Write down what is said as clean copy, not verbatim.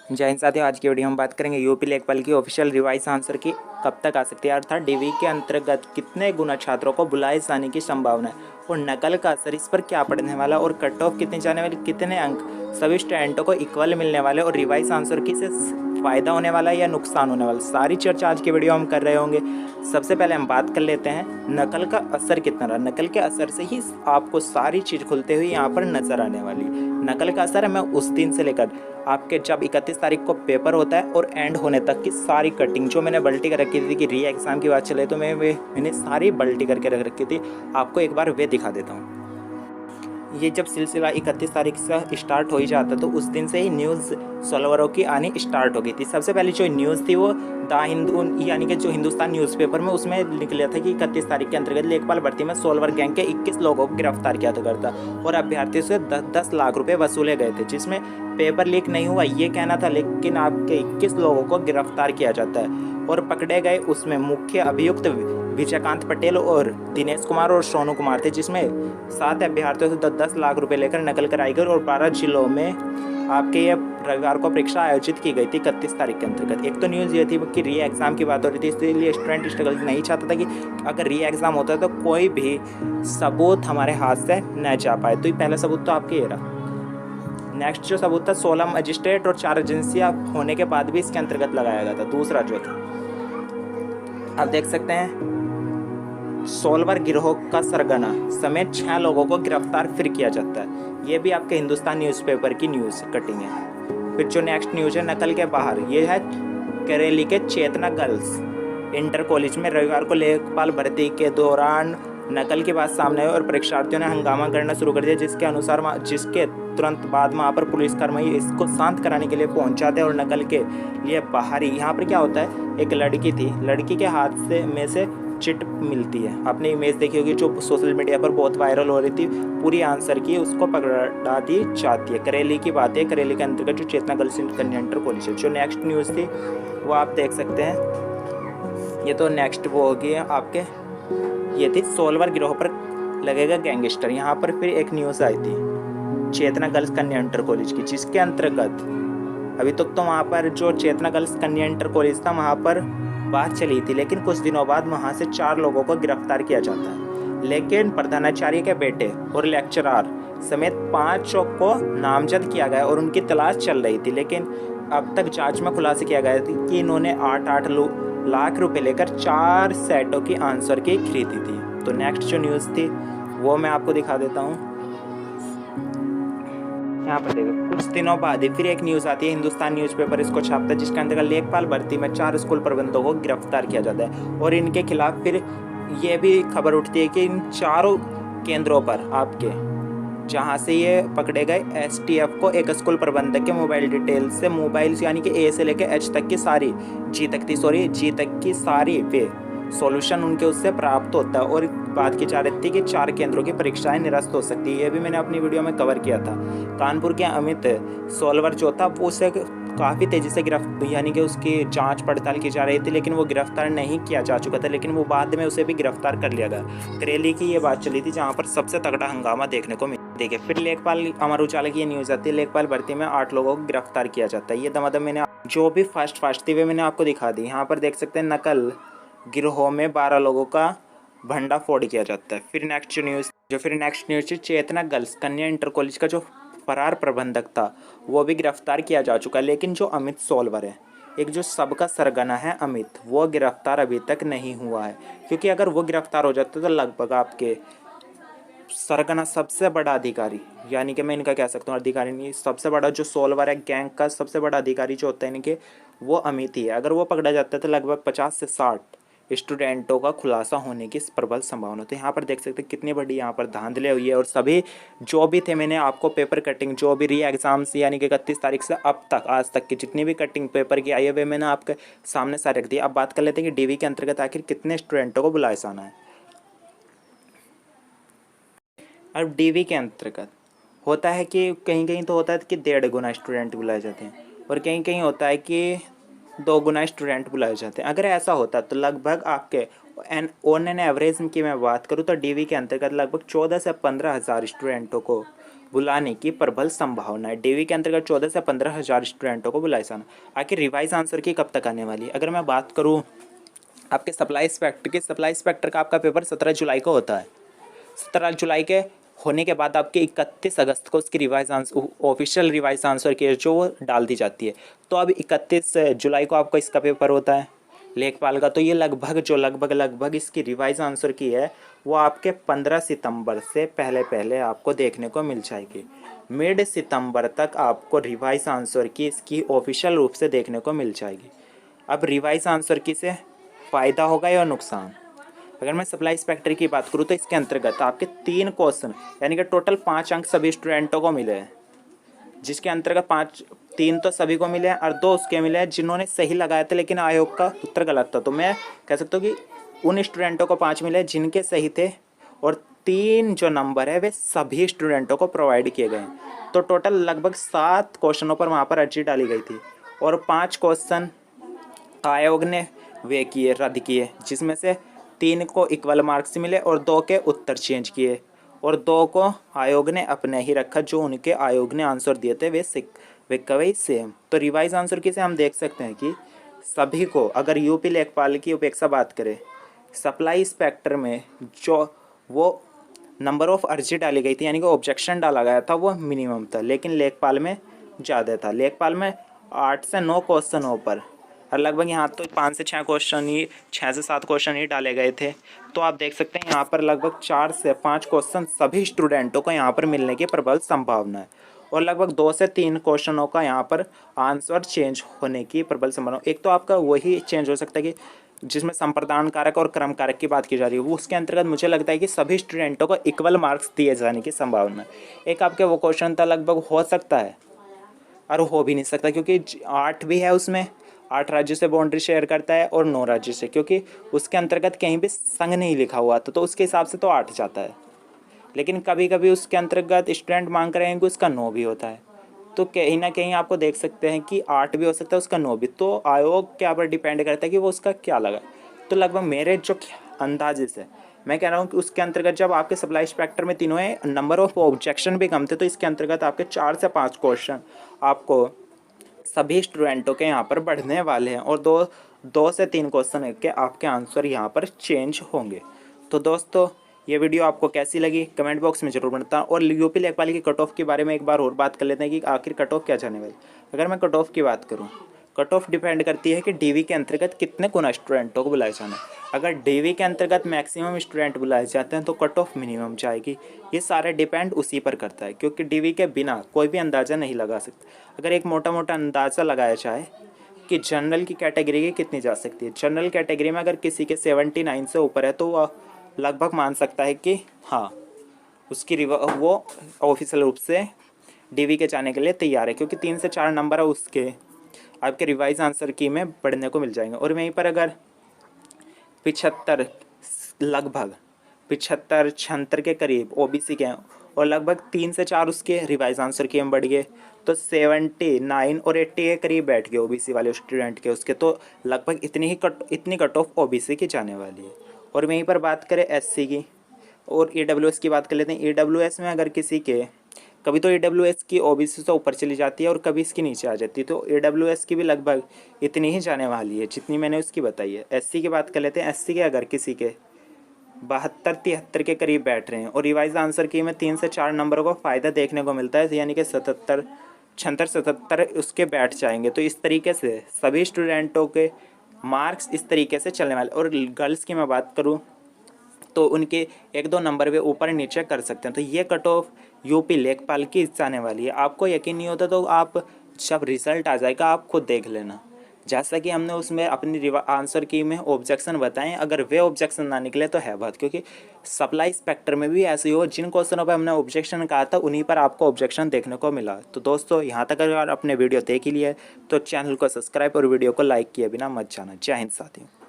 जय हिंद साथियों, आज की वीडियो हम बात करेंगे यूपी लेखपाल की ऑफिशियल रिवाइज आंसर की कब तक आ सकती है, अर्थात डीवी के अंतर्गत कितने गुना छात्रों को बुलाए जाने की संभावना है और नकल का असर इस पर क्या पड़ने वाला और कट ऑफ कितने जाने वाले, कितने अंक सभी स्टूडेंटों को इक्वल मिलने वाले और रिवाइज आंसर की से फ़ायदा होने वाला है या नुकसान होने वाला, सारी चर्चा आज की वीडियो हम कर रहे होंगे। सबसे पहले हम बात कर लेते हैं नकल का असर कितना रहा। नकल के असर से ही आपको सारी चीज़ खुलते हुए यहाँ पर नजर आने वाली। नकल का असर है मैं उस दिन से लेकर आपके जब 31 तारीख को पेपर होता है और एंड होने तक की सारी कटिंग जो मैंने बल्टी कर रखी थी कि री एग्ज़ाम की बात चले तो मैंने सारी बल्टी करके रख रखी थी। आपको एक बार वे दिखा देता हूँ। ये जब सिलसिला 31 तारीख से स्टार्ट हो ही जाता तो उस दिन से ही न्यूज़ सॉल्वरों की आनी स्टार्ट हो गई थी। सबसे पहले जो न्यूज़ थी वो द हिंदू यानी कि जो हिंदुस्तान न्यूज़पेपर में उसमें निकला था कि 31 तारीख के अंतर्गत लेखपाल भर्ती में सोलवर गैंग के 21 लोगों को गिरफ्तार किया था और अभ्यर्थियों से 10-10 लाख रुपए वसूले गए थे, जिसमें पेपर लीक नहीं हुआ ये कहना था, लेकिन आपके 21 लोगों को गिरफ्तार किया जाता है और पकड़े गए उसमें मुख्य अभियुक्त विजयकांत पटेल और दिनेश कुमार और सोनू कुमार थे, जिसमें 7 अभ्यर्थियों से 10-10 लाख रुपए लेकर नकल कराई गई और 12 जिलों में आपके ये रविवार को परीक्षा आयोजित की गई थी 31 तारीख के अंतर्गत। एक तो न्यूज़ ये थी कि री एग्ज़ाम की बात हो रही थी, इसलिए स्टूडेंट स्ट्रगल नहीं चाहता था कि अगर री एग्ज़ाम होता है तो कोई भी सबूत हमारे हाथ से न जा पाए। तो ये पहला सबूत तो आपके ये रहा। नेक्स्ट जो सबूत था 16 मजिस्ट्रेट और 4 एजेंसियां होने के बाद भी इसके अंतर्गत लगाया गया था। दूसरा जो था आप देख सकते हैं सोलवर गिरोह का सरगना समेत 6 लोगों को गिरफ्तार फिर किया जाता है। ये भी आपके हिंदुस्तान न्यूज़पेपर की न्यूज़ कटिंग है। फिर जो नेक्स्ट न्यूज़ है नकल के बाहर, ये है करेली के चेतना गर्ल्स इंटर कॉलेज में रविवार को लेखपाल भर्ती के दौरान नकल की बात सामने आई और परीक्षार्थियों ने हंगामा करना शुरू कर दिया, जिसके तुरंत बाद वहाँ पर पुलिसकर्मी इसको शांत कराने के लिए पहुंच जाते हैं और नकल के लिए बाहरी यहाँ पर क्या होता है, एक लड़की थी, लड़की के हाथ से चिट मिलती है। आपने इमेज देखी होगी जो सोशल मीडिया पर बहुत वायरल हो रही थी, पूरी आंसर की उसको पकड़ा दी जाती है। करेली की बात है, करेली के अंतर्गत जो चेतना गर्ल्स कन्या इंटर कॉलेज है। जो नेक्स्ट न्यूज़ थी वो आप देख सकते हैं, ये तो नेक्स्ट वो होगी आपके, ये थी सोलवर गिरोह पर लगेगा गैंगस्टर। यहाँ पर फिर एक न्यूज़ आई थी चेतना गर्ल्स कन्या इंटर कॉलेज की, जिसके अंतर्गत अभी तक तो वहाँ पर जो चेतना गर्ल्स कन्या इंटर कॉलेज था वहाँ पर बात चली थी, लेकिन कुछ दिनों बाद वहाँ से 4 लोगों को गिरफ्तार किया जाता है। लेकिन प्रधानाचार्य के बेटे और लेक्चरर समेत 5 को नामजद किया गया और उनकी तलाश चल रही थी, लेकिन अब तक जांच में खुलासा किया गया था कि इन्होंने 8-8 लाख रुपए लेकर 4 सेटों की आंसर की खरीदी थी। तो नेक्स्ट जो न्यूज़ थी वो मैं आपको दिखा देता हूँ। यहाँ पर देखो कुछ दिनों बाद ही फिर एक न्यूज़ आती है, हिंदुस्तान न्यूज़पेपर इसको छापता है, जिसके अंतर्गत लेखपाल भर्ती में 4 स्कूल प्रबंधकों को गिरफ्तार किया जाता है और इनके खिलाफ फिर ये भी खबर उठती है कि इन चारों केंद्रों पर आपके जहाँ से ये पकड़े गए एसटीएफ को एक स्कूल प्रबंधक के मोबाइल डिटेल से मोबाइल यानी कि ए से लेकर एच तक की सारी जी तक की सारी वे सॉल्यूशन उनके उससे प्राप्त होता है और बात की जा रही थी कि 4 केंद्रों की परीक्षाएं निरस्त हो सकती है। ये भी मैंने अपनी वीडियो में कवर किया था। कानपुर के अमित सोलवर जो था वो उसे काफ़ी तेज़ी से यानी कि उसकी जांच पड़ताल की जा रही थी, लेकिन वो गिरफ्तार नहीं किया जा चुका था, लेकिन वो बाद में उसे भी गिरफ्तार कर लिया गया। करेली की ये बात चली थी जहाँ पर सबसे तगड़ा हंगामा देखने को मिला। देखिए फिर लेखपाल अमर उजाला की ये न्यूज़ आती है, लेखपाल भर्ती में 8 लोगों को गिरफ्तार किया जाता है। ये दमादम मैंने जो भी फास्ट थी वे मैंने आपको दिखा दी। यहाँ पर देख सकते हैं नकल गिरोह में 12 लोगों का भंडाफोड़ किया जाता है। फिर नेक्स्ट न्यूज़ चेतना गर्ल्स कन्या इंटर कॉलेज का जो फरार प्रबंधक था वो भी गिरफ्तार किया जा चुका है, लेकिन जो अमित सोलवर है, एक जो सबका सरगना है अमित, वो गिरफ्तार अभी तक नहीं हुआ है, क्योंकि अगर वो गिरफ्तार हो जाता तो लगभग आपके सरगना सबसे बड़ा अधिकारी, यानी कि मैं इनका कह सकता हूँ अधिकारी नहीं, सबसे बड़ा जो सोलवर है गैंग का सबसे बड़ा अधिकारी जो होता है इनके, वो अमित ही है। अगर वो पकड़ा जाता है तो लगभग 50 से 60 स्टूडेंटों का खुलासा होने की प्रबल संभावना। तो यहाँ पर देख सकते हैं कितनी बड़ी यहाँ पर धांधली हुई है और सभी जो भी थे, मैंने आपको पेपर कटिंग जो भी री एग्जाम्स यानी कि 31 तारीख से अब तक आज तक की जितनी भी कटिंग पेपर की आई है वे मैंने आपके सामने सारे रख दी। अब बात कर लेते हैं कि डीवी के अंतर्गत आखिर कितने स्टूडेंटों को बुलाया जाना है। अब डीवी के अंतर्गत होता है कि कहीं कहीं तो होता है कि 1.5 गुना स्टूडेंट बुलाए जाते हैं और कहीं कहीं होता है कि 2 गुना स्टूडेंट बुलाए जाते हैं। अगर ऐसा होता तो लगभग आपके ऑन एन एवरेज की मैं बात करूँ तो डीवी के अंतर्गत लगभग 14 से 15 हज़ार स्टूडेंटों को बुलाने की प्रबल संभावना है। डीवी के अंतर्गत 14 से 15,000 स्टूडेंटों को बुलाया जाना। आखिर रिवाइज आंसर की कब तक आने वाली है? अगर मैं बात करूँ आपके सप्लाई इंस्पेक्टर की, सप्लाई इंस्पेक्टर का आपका पेपर 17 जुलाई को होता है। 17 जुलाई के होने के बाद आपके 31 अगस्त को उसकी revise answer, official revise answer की जो वो डाल दी जाती है। तो अब 31 जुलाई को आपका इसका पेपर होता है लेखपाल का। तो ये लगभग इसकी रिवाइज आंसर की है वो आपके 15 सितंबर से पहले आपको देखने को मिल जाएगी। मिड सितंबर तक आपको रिवाइज आंसर की इसकी ऑफिशियल रूप से देखने को मिल जाएगी। अब रिवाइज आंसर की से फ़ायदा होगा या नुकसान? अगर मैं सप्लाई इंस्पेक्टर की बात करूँ तो इसके अंतर्गत आपके 3 क्वेश्चन यानी कि टोटल 5 अंक सभी स्टूडेंटों को मिले हैं, जिसके अंतर्गत 3 तो सभी को मिले हैं और 2 उसके मिले हैं जिन्होंने सही लगाया था लेकिन आयोग का उत्तर गलत था। तो मैं कह सकता हूँ कि उन स्टूडेंटों को 5 मिले जिनके सही थे, और 3 जो नंबर है वे सभी स्टूडेंटों को प्रोवाइड किए गए हैं। तो टोटल लगभग 7 क्वेश्चनों पर वहाँ पर अर्जी डाली गई थी और 5 क्वेश्चन आयोग ने वे किए, रद्द किए, जिसमें से 3 को इक्वल मार्क्स मिले और 2 के उत्तर चेंज किए और 2 को आयोग ने अपने ही रखा। जो उनके आयोग ने आंसर दिए थे वे कवई सेम। तो रिवाइज आंसर की से हम देख सकते हैं कि सभी को, अगर यूपी लेखपाल की उपेक्षा बात करें, सप्लाई इंस्पेक्टर में जो वो नंबर ऑफ अर्जी डाली गई थी यानी कि ऑब्जेक्शन डाला गया था वो मिनिमम था, लेकिन लेखपाल में ज़्यादा था। लेखपाल में 8 से 9 क्वेश्चनों पर और लगभग यहाँ तो 5 से 6 क्वेश्चन ही, 6 से 7 क्वेश्चन ही डाले गए थे। तो आप देख सकते हैं यहाँ पर लगभग 4 से 5 क्वेश्चन सभी स्टूडेंटों को यहाँ पर मिलने की प्रबल संभावना है और लगभग 2 से 3 क्वेश्चनों का यहाँ पर आंसर चेंज होने की प्रबल संभावना। एक तो आपका वही चेंज हो सकता है कि जिसमें संप्रदान कारक और क्रम कारक की बात की जा रही है, वो उसके अंतर्गत मुझे लगता है कि सभी स्टूडेंटों को इक्वल मार्क्स दिए जाने की संभावना है। एक आपके वो क्वेश्चन था लगभग हो सकता है और हो भी नहीं सकता, क्योंकि 8 भी है उसमें, 8 राज्यों से बाउंड्री शेयर करता है और 9 राज्यों से, क्योंकि उसके अंतर्गत कहीं भी संघ नहीं लिखा हुआ था तो उसके हिसाब से तो 8 जाता है। लेकिन कभी कभी उसके अंतर्गत स्टूडेंट मांग कर रहेंगे उसका 9 भी होता है। तो कहीं ना कहीं आपको देख सकते हैं कि 8 भी हो सकता है उसका 9 भी। तो आयोग के ऊपर डिपेंड करता है कि वो उसका क्या लगा। तो लगभग मेरे जो अंदाजे से मैं कह रहा हूँ कि उसके अंतर्गत जब आपके सप्लाई इंस्पेक्टर में तीनों है, नंबर ऑफ ऑब्जेक्शन भी कम थे, तो इसके अंतर्गत आपके 4 से 5 क्वेश्चन आपको सभी स्टूडेंटों के यहाँ पर बढ़ने वाले हैं और 2 से 3 क्वेश्चन के आपके आंसर यहाँ पर चेंज होंगे। तो दोस्तों ये वीडियो आपको कैसी लगी कमेंट बॉक्स में जरूर बताना। और यूपी लेखपाल की कट ऑफ के बारे में एक बार और बात कर लेते हैं कि आखिर कट ऑफ क्या जाने वाली। अगर मैं कट ऑफ की बात करूँ, कट ऑफ डिपेंड करती है कि डीवी के अंतर्गत कितने गुना स्टूडेंटों को बुलाया जाना है। अगर डीवी के अंतर्गत मैक्सिमम स्टूडेंट बुलाए जाते हैं तो कट ऑफ मिनिमम जाएगी। ये सारे डिपेंड उसी पर करता है, क्योंकि डीवी के बिना कोई भी अंदाज़ा नहीं लगा सकता। अगर एक मोटा मोटा अंदाज़ा लगाया जाए कि जनरल की कैटेगरी की कितनी जा सकती है, जनरल कैटेगरी में अगर किसी के 79 से ऊपर है तो वह लगभग मान सकता है कि हाँ उसकी वो ऑफिशियल रूप से डीवी के जाने के लिए तैयार है, क्योंकि 3 से 4 नंबर है उसके आपके रिवाइज आंसर की में बढ़ने को मिल जाएंगे। और वहीं पर अगर 75 लगभग 75-76 के करीब ओबीसी के हैं और लगभग 3 से 4 उसके रिवाइज आंसर की में बढ़ गए तो 79 और 80 के करीब बैठ गए ओबीसी वाले स्टूडेंट के उसके। तो लगभग इतनी कट ऑफ ओबीसी की जाने वाली है। और वहीं पर बात करें एससी की और ईडब्ल्यूएस की बात कर लेते हैं। ईडब्ल्यूएस में अगर किसी के कभी तो ईडब्ल्यूएस की ओबीसी से ऊपर चली जाती है और कभी इसकी नीचे आ जाती है, तो ईडब्ल्यूएस की भी लगभग इतनी ही जाने वाली है जितनी मैंने उसकी बताई है। एससी की बात कर लेते हैं। एससी के अगर किसी के 72-73 के करीब बैठ रहे हैं और रिवाइज आंसर की में 3 से 4 नंबरों को फ़ायदा देखने को मिलता है, यानी कि 76 उसके बैठ जाएंगे। तो इस तरीके से सभी स्टूडेंटों के मार्क्स इस तरीके से चलने वाले। और गर्ल्स की मैं बात करूं तो उनके 1-2 नंबर वे ऊपर नीचे कर सकते हैं। तो ये कट ऑफ यूपी लेखपाल की जाने वाली है। आपको यकीन नहीं होता तो आप जब रिज़ल्ट आ जाएगा आप खुद देख लेना। जैसा कि हमने उसमें अपनी आंसर की में ऑब्जेक्शन बताएं, अगर वे ऑब्जेक्शन ना निकले तो है बात, क्योंकि सप्लाई इंस्पेक्टर में भी ऐसे ही हो, जिन क्वेश्चनों पर हमने ऑब्जेक्शन कहा था उन्हीं पर आपको ऑब्जेक्शन देखने को मिला। तो दोस्तों यहाँ तक अगर आपने वीडियो देख ही लिया है तो चैनल को सब्सक्राइब और वीडियो को लाइक किए बिना मत जाना। जय हिंद साथियों।